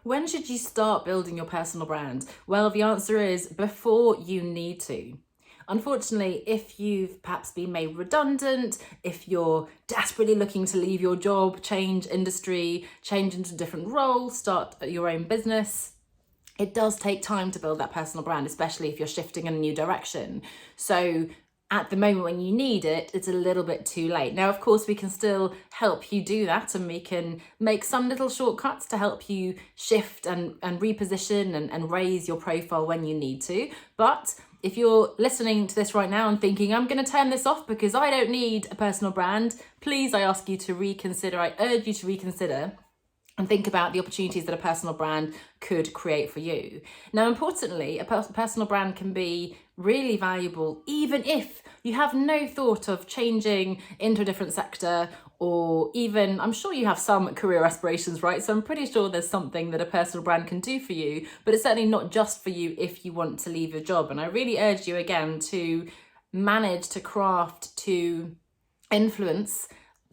When should you start building your personal brand? Well, the answer is before you need to. Unfortunately, if you've perhaps been made redundant, if you're desperately looking to leave your job, change industry, change into a different role, start your own business, it does take time to build that personal brand, especially if you're shifting in a new direction. So at the moment when you need it, it's a little bit too late. Now, of course, we can still help you do that, and we can make some little shortcuts to help you shift and reposition and raise your profile when you need to. But if you're listening to this right now and thinking, I'm going to turn this off because I don't need a personal brand, please, I ask you to reconsider. I urge you to reconsider and think about the opportunities that a personal brand could create for you. Now, importantly, a personal brand can be really valuable even if you have no thought of changing into a different sector, or even, I'm sure you have some career aspirations, right? So I'm pretty sure there's something that a personal brand can do for you, but it's certainly not just for you if you want to leave your job. And I really urge you again to manage to craft, to influence,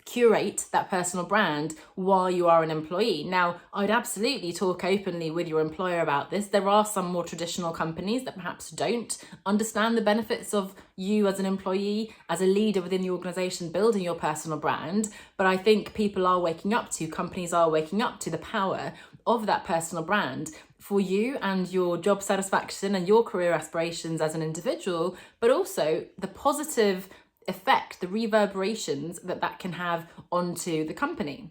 curate that personal brand while you are an employee. Now, I'd absolutely talk openly with your employer about this. There are some more traditional companies that perhaps don't understand the benefits of you as an employee, as a leader within the organization, building your personal brand. But I think people are waking up to, companies are waking up to the power of that personal brand for you and your job satisfaction and your career aspirations as an individual, but also the positive effect, the reverberations that can have onto the company.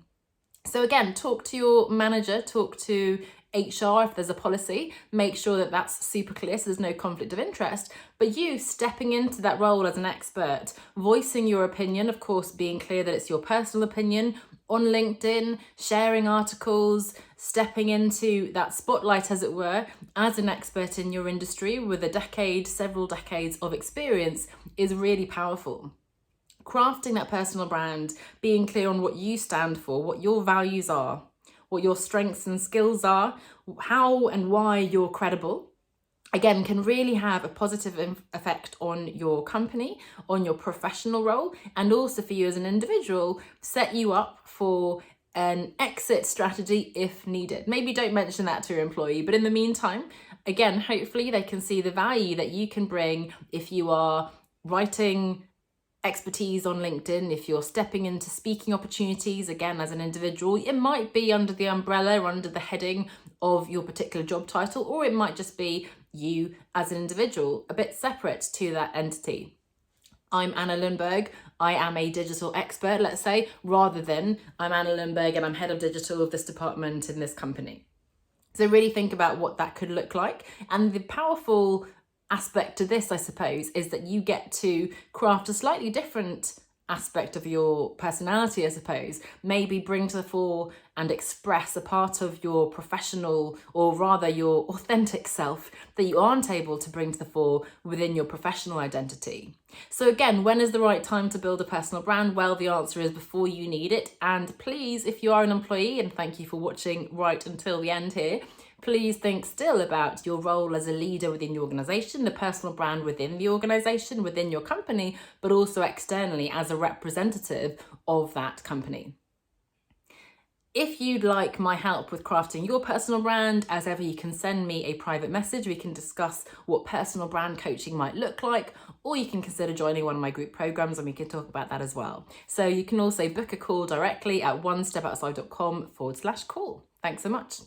So again, talk to your manager, talk to HR if there's a policy, make sure that that's super clear so there's no conflict of interest. But you stepping into that role as an expert, voicing your opinion, of course, being clear that it's your personal opinion, on LinkedIn, sharing articles, stepping into that spotlight, as it were, as an expert in your industry with a decade, several decades of experience is really powerful. Crafting that personal brand, being clear on what you stand for, what your values are, what your strengths and skills are, how and why you're credible, again, can really have a positive effect on your company, on your professional role, and also for you as an individual, set you up for an exit strategy if needed. Maybe don't mention that to your employee, but in the meantime, again, hopefully they can see the value that you can bring if you are writing expertise on LinkedIn, if you're stepping into speaking opportunities, again, as an individual. It might be under the umbrella or under the heading of your particular job title, or it might just be you as an individual, a bit separate to that entity. I'm Anna Lundberg. I am a digital expert, let's say, rather than I'm Anna Lundberg and I'm head of digital of this department in this company. So really think about what that could look like. And the powerful aspect to this, I suppose, is that you get to craft a slightly different aspect of your personality, I suppose, maybe bring to the fore and express a part of your professional, or rather your authentic self, that you aren't able to bring to the fore within your professional identity. So again, when is the right time to build a personal brand? Well, the answer is before you need it. And please, if you are an employee, and thank you for watching right until the end here, please think still about your role as a leader within your organization, the personal brand within the organization, within your company, but also externally as a representative of that company. If you'd like my help with crafting your personal brand, as ever, you can send me a private message. We can discuss what personal brand coaching might look like, or you can consider joining one of my group programs and we can talk about that as well. So you can also book a call directly at onestepoutside.com/call. Thanks so much.